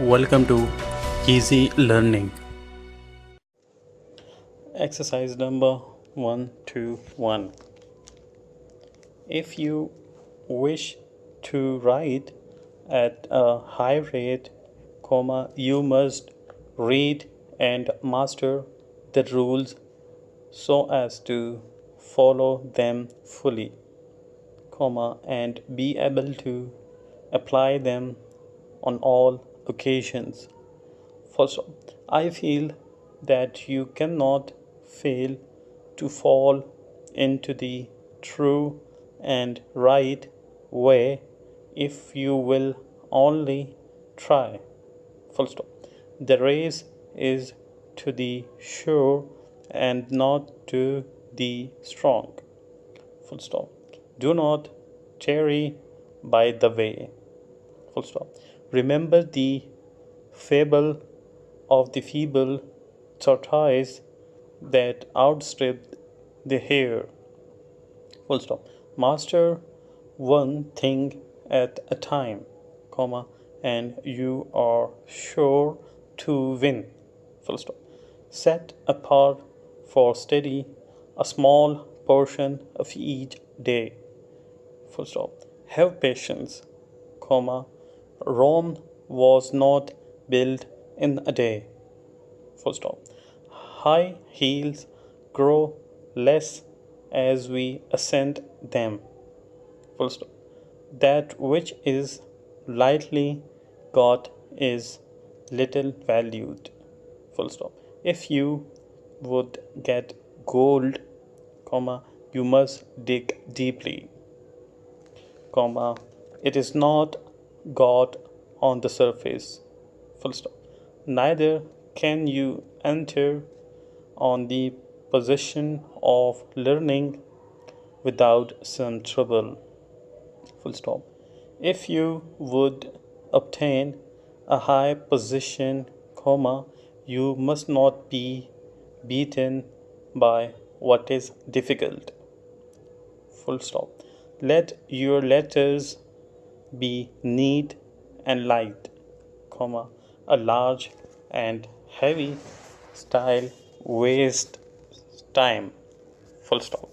Welcome to Easy Learning. Exercise number 121. If you wish to write at a high rate, you must read and master the rules so as to follow them fully, and be able to apply them on all occasions. First, I feel that you cannot fail to fall into the true and right way if you will only try. Full stop. The race is to the sure and not to the strong. Full stop. Do not tarry by the way. Full stop. Remember the fable of the feeble tortoise that outstripped the hare. Full stop. Master one thing at a time, and you are sure to win. Full stop. Set apart for study a small portion of each day. Full stop. Have patience, Rome was not built in a day. Full stop. High heels grow less as we ascend them. Full stop. That which is lightly got is little valued. Full stop. If you would get gold, you must dig deeply, it is not got on the surface. Full stop. Neither can you enter on the position of learning without some trouble. Full stop. If you would obtain a high position, you must not be beaten by what is difficult. Full stop. Let your letters be neat and light, a large and heavy style waste time. Full stop.